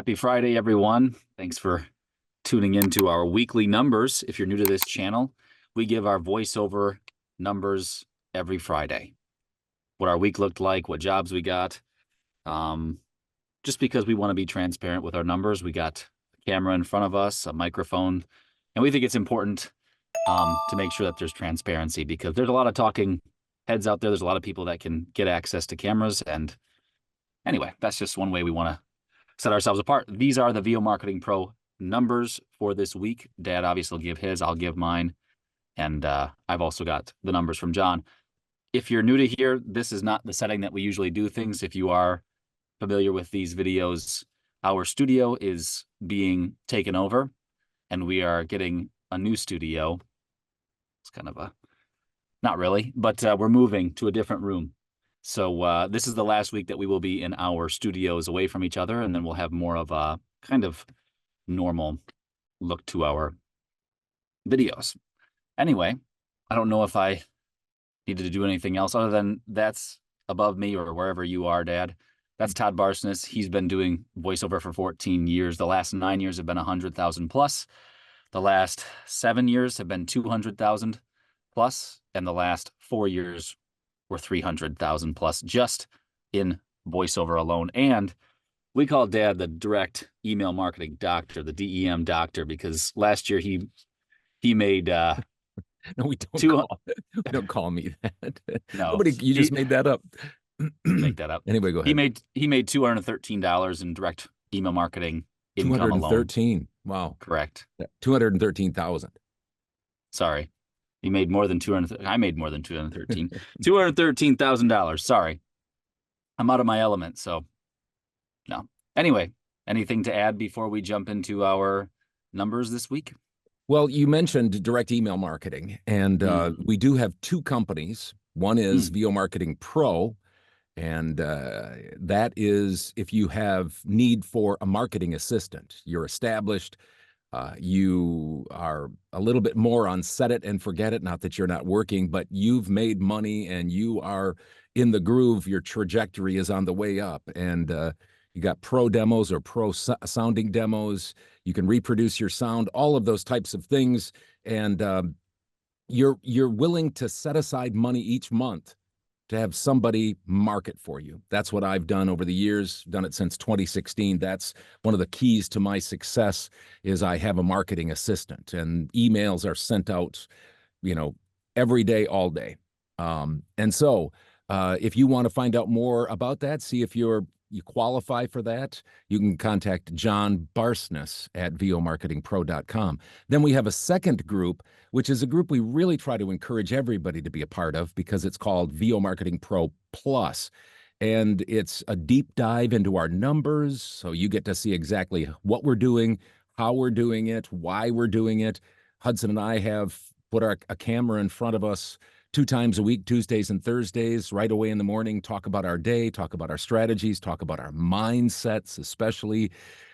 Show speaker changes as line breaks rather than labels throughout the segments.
Happy Friday, everyone. Thanks for tuning into our weekly numbers. If you're new to this channel, we give our voiceover numbers every Friday. What our week looked like, what jobs we got. Just because we want to be transparent with our numbers, we got a camera in front of us, a microphone, and we think it's important to make sure that there's transparency because there's a lot of talking heads out there. There's a lot of people that can get access to cameras. And anyway, that's just one way we want to set ourselves apart. These are the VO Marketing Pro numbers for this week. Dad obviously will give his, I'll give mine. And I've also got the numbers from John. If you're new to here, this is not the setting that we usually do things. If you are familiar with these videos, our studio is being taken over and we are getting a new studio. It's kind of a, not really, but we're moving to a different room. So this is the last week that we will be in our studios away from each other, and then we'll have more of a kind of normal look to our videos. Anyway, I don't know if I needed to do anything else other than that's above me or wherever you are, Dad. That's Todd Barsness. He's been doing voiceover for 14 years. The last 9 years have been 100,000 plus. The last 7 years have been 200,000 plus, and the last 4 years were 300,000 plus just in voiceover alone. And we call Dad the direct email marketing doctor, the DEM doctor, because last year he made
no, we don't call me that.
No,
nobody. You just made that up.
Make that up.
Anyway, go ahead.
He made $213 in direct email marketing income alone.
213. Wow.
Correct.
213,000.
Sorry. He made more than 200. I made more than 213. $213,000. Sorry. I'm out of my element, so no. Anyway, anything to add before we jump into our numbers this week?
Well, you mentioned direct email marketing, and we do have two companies. One is VO Marketing Pro, and that is if you have need for a marketing assistant. You're established. You are a little bit more on set it and forget it. Not that you're not working, but you've made money and you are in the groove. Your trajectory is on the way up, and you got pro demos or pro sounding demos. You can reproduce your sound, all of those types of things, and you're willing to set aside money each month to have somebody market for you. That's what I've done over the years, done it since 2016. That's one of the keys to my success is I have a marketing assistant, and emails are sent out, every day, all day. And so if you want to find out more about that, see if you qualify for that, you can contact John Barsness at vomarketingpro.com. Then we have a second group, which is a group we really try to encourage everybody to be a part of because it's called VO Marketing Pro Plus. And it's a deep dive into our numbers, so you get to see exactly what we're doing, how we're doing it, why we're doing it. Hudson and I have put a camera in front of us 2 times a week, Tuesdays and Thursdays, right away in the morning, talk about our day, talk about our strategies, talk about our mindsets, especially.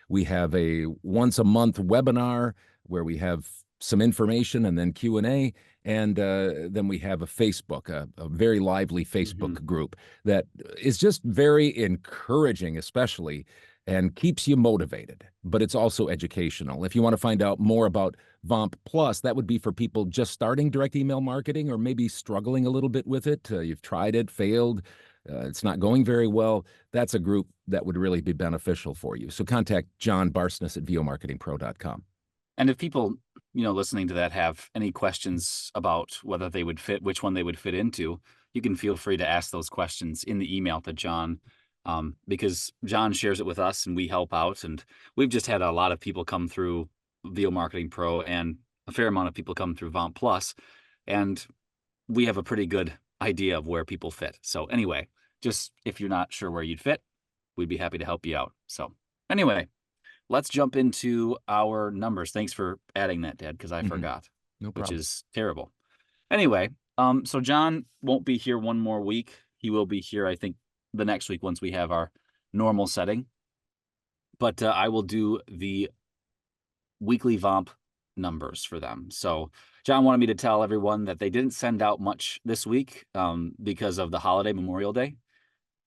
We have a once a month webinar where we have some information and then Q&A. And then we have a Facebook, a very lively Facebook group that is just very encouraging, especially, and keeps you motivated, but it's also educational. If you want to find out more about VOMP Plus, that would be for people just starting direct email marketing or maybe struggling a little bit with it. You've tried it, failed, it's not going very well. That's a group that would really be beneficial for you. So contact John Barsness at vomarketingpro.com.
And if people, listening to that have any questions about whether they would fit, which one they would fit into, you can feel free to ask those questions in the email to John. Because John shares it with us and we help out. And we've just had a lot of people come through VO Marketing Pro and a fair amount of people come through VOMP Plus. And we have a pretty good idea of where people fit. So anyway, just if you're not sure where you'd fit, we'd be happy to help you out. So anyway, let's jump into our numbers. Thanks for adding that, Dad, because I forgot,
No problem.
Which is terrible. Anyway, so John won't be here one more week. He will be here, I think, the next week once we have our normal setting. But I will do the weekly VOMP numbers for them. So John wanted me to tell everyone that they didn't send out much this week because of the holiday, Memorial Day.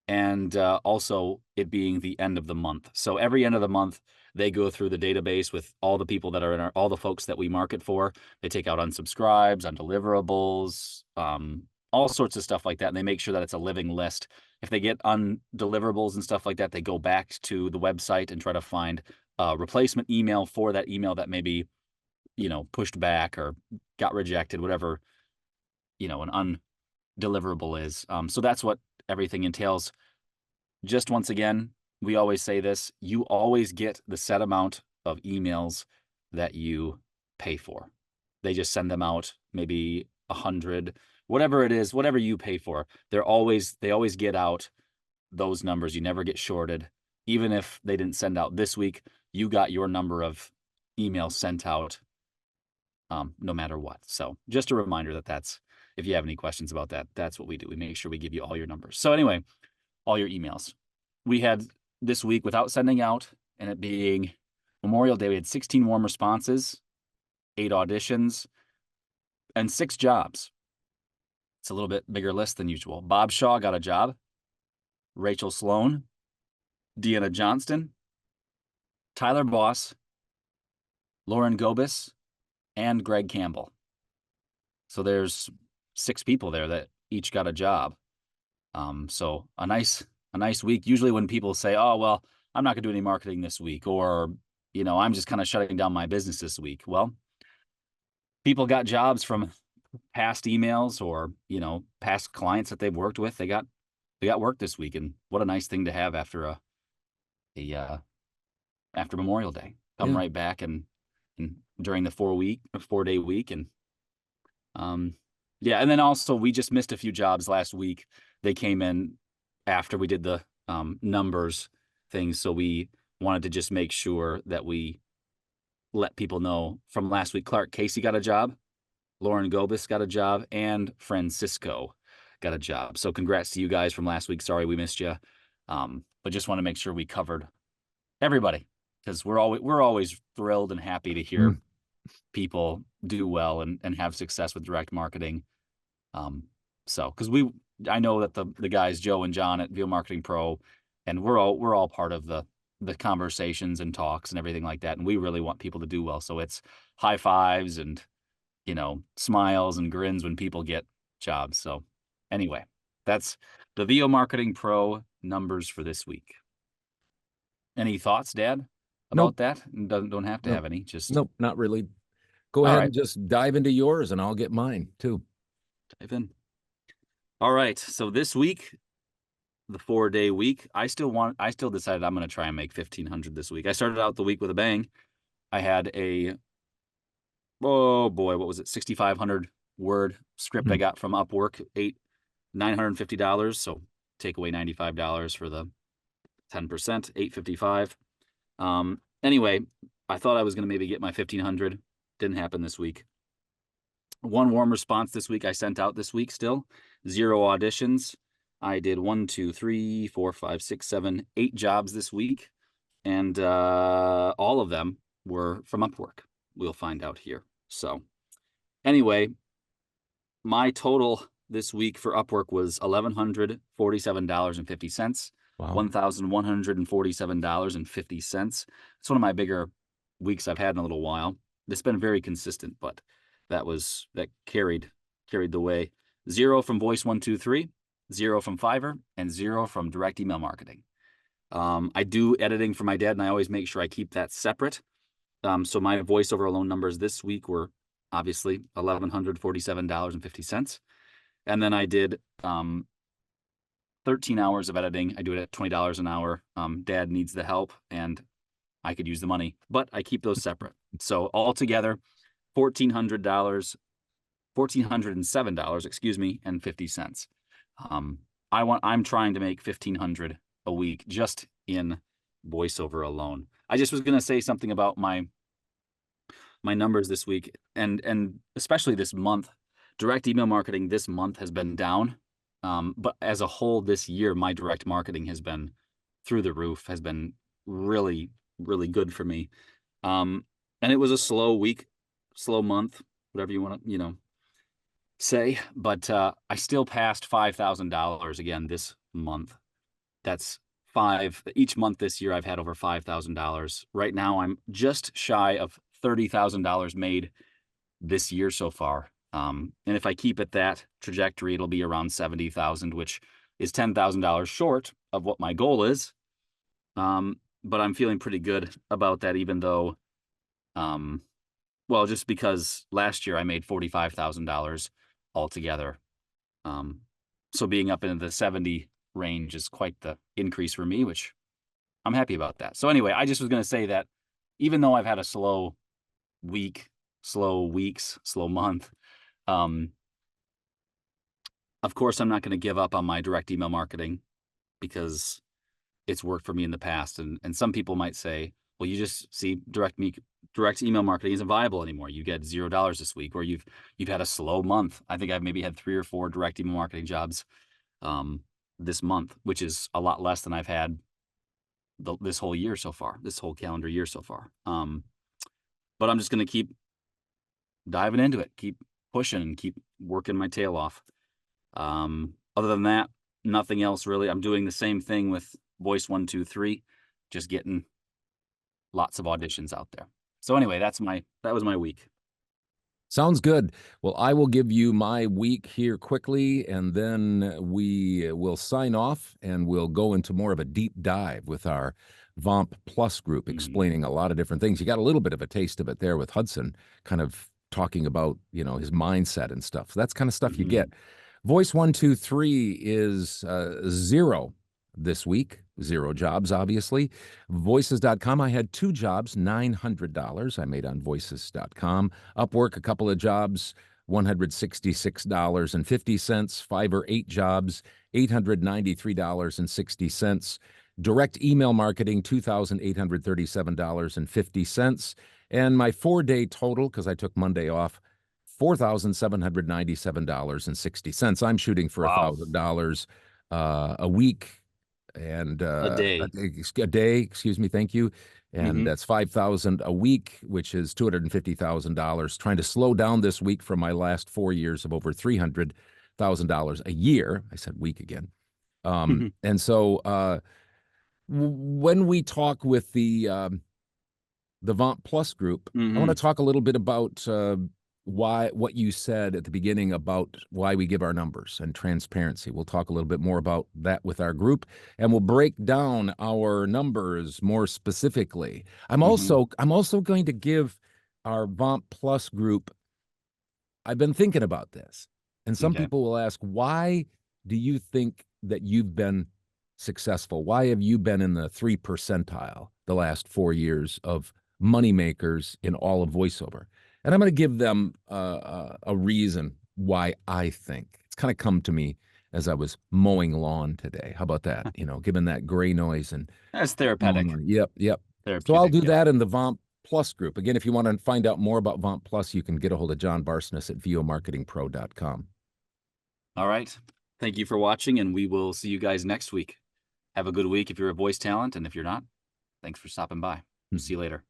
and also it being the end of the month. So every end of the month, they go through the database with all the people that are in all the folks that we market for. They take out unsubscribes, undeliverables, all sorts of stuff like that. And they make sure that it's a living list. If they get undeliverables and stuff like that, they go back to the website and try to find a replacement email for that email that maybe, pushed back or got rejected, whatever, an undeliverable is. So that's what everything entails. Just once again, we always say this, you always get the set amount of emails that you pay for. They just send them out, maybe 100, whatever it is, whatever you pay for. They always get out those numbers. You never get shorted. Even if they didn't send out this week, you got your number of emails sent out no matter what. So just a reminder that's, if you have any questions about that, that's what we do. We make sure we give you all your numbers. So anyway, all your emails. We had this week, without sending out, and it being Memorial Day, we had 16 warm responses, 8 auditions, and 6 jobs. It's a little bit bigger list than usual. Bob Shaw got a job. Rachel Sloan, Deanna Johnston, Tyler Boss, Lauren Gobis, and Greg Campbell. So there's 6 people there that each got a job. So a nice week. Usually when people say, oh, well, I'm not gonna do any marketing this week, or, I'm just kind of shutting down my business this week. Well, people got jobs from past emails or, past clients that they've worked with. They got work this week. And what a nice thing to have after after Memorial Day. Come right back and during the 4-day week. And and then also we just missed a few jobs last week. They came in after we did the numbers things. So we wanted to just make sure that we let people know from last week. Clark Casey got a job, Lauren Gobis got a job, and Francisco got a job. So congrats to you guys from last week. Sorry we missed you. But just want to make sure we covered everybody, because we're always thrilled and happy to hear people do well and have success with direct marketing. So because I know that the guys, Joe and John at VO Marketing Pro, and we're all part of the conversations and talks and everything like that. And we really want people to do well. So it's high fives and, smiles and grins when people get jobs. So anyway, that's the VO Marketing Pro numbers for this week. Any thoughts, Dad, about that? Don't have to have any. Just
nope, not really. Go ahead and just dive into yours, and I'll get mine too.
Dive in. All right. So this week, the 4-day week, I still decided I'm going to try and make 1,500 this week. I started out the week with a bang. I had what was it? 6,500 word script I got from Upwork, $950. So take away $95 for the 10%, $855. Anyway, I thought I was going to maybe get my 1,500. Didn't happen this week. 1 warm response this week I sent out this week still. 0 auditions. I did 1, 2, 3, 4, 5, 6, 7, 8 jobs this week. And all of them were from Upwork. We'll find out here. So anyway, my total this week for Upwork was $1,147.50. Wow. $1,147.50. It's one of my bigger weeks I've had in a little while. It's been very consistent, but that carried the way. 0 from Voice 123, 0 from Fiverr, and 0 from direct email marketing. I do editing for my dad, and I always make sure I keep that separate. So my voiceover alone numbers this week were obviously $1,147.50. And then I did 13 hours of editing. I do it at $20 an hour. Dad needs the help, and I could use the money, but I keep those separate. So altogether, $1,407, excuse me, and 50 cents. I'm trying to make 1,500 a week just in voiceover alone. I just was going to say something about my numbers this week, and especially this month. Direct email marketing this month has been down, but as a whole this year, my direct marketing has been through the roof, has been really, really good for me. And it was a slow week, slow month, whatever you want to, say, but I still passed $5,000 again this month. That's five. Each month this year, I've had over $5,000. Right now, I'm just shy of $30,000 made this year so far. And if I keep at that trajectory, it'll be around 70,000, which is $10,000 short of what my goal is. But I'm feeling pretty good about that, even though, well, just because last year I made $45,000 altogether. So being up into the 70 range is quite the increase for me, which I'm happy about that. So anyway, I just was going to say that even though I've had a slow week, slow weeks, slow month, of course, I'm not going to give up on my direct email marketing because it's worked for me in the past. And some people might say, well, you just see direct email marketing isn't viable anymore. You get $0 this week, or you've had a slow month. I think I've maybe had 3 or 4 direct email marketing jobs this month, which is a lot less than I've had this whole year so far, this whole calendar year so far. But I'm just going to keep diving into it, keep pushing, and keep working my tail off. Other than that, nothing else really. I'm doing the same thing with Voice 123, just getting lots of auditions out there. So anyway, that was my week.
Sounds good. Well, I will give you my week here quickly, and then we will sign off and we'll go into more of a deep dive with our VOMP Plus group, explaining a lot of different things. You got a little bit of a taste of it there with Hudson, kind of talking about, his mindset and stuff. So that's kind of stuff you get. Voice 123 is 0 this week. 0 jobs, obviously. Voices.com, I had 2 jobs, $900 I made on Voices.com. Upwork, a couple of jobs, $166.50. Fiverr, 8 jobs, $893.60. Direct email marketing, $2,837.50. And my 4-day total, because I took Monday off, $4,797.60. I'm shooting for $1,000 a week. And
a day,
excuse me, thank you. And that's $5,000 a week, which is $250,000. Trying to slow down this week from my last 4 years of over $300,000 a year. I said week again. And so when we talk with the VOMP Plus group, I want to talk a little bit about what you said at the beginning about why we give our numbers and transparency. We'll talk a little bit more about that with our group, and we'll break down our numbers more specifically. I'm also going to give our VOMP Plus group, I've been thinking about this, and some people will ask, why do you think that you've been successful? Why have you been in the 3 percentile the last 4 years of moneymakers in all of voiceover? And I'm going to give them a reason why I think. It's kind of come to me as I was mowing lawn today. How about that? Given that gray noise. And
that's therapeutic.
Yep. So I'll do that in the VOMP Plus group. Again, if you want to find out more about VOMP Plus, you can get a hold of John Barsness at vomarketingpro.com. All
right. Thank you for watching, and we will see you guys next week. Have a good week if you're a voice talent, and if you're not, thanks for stopping by. See you later.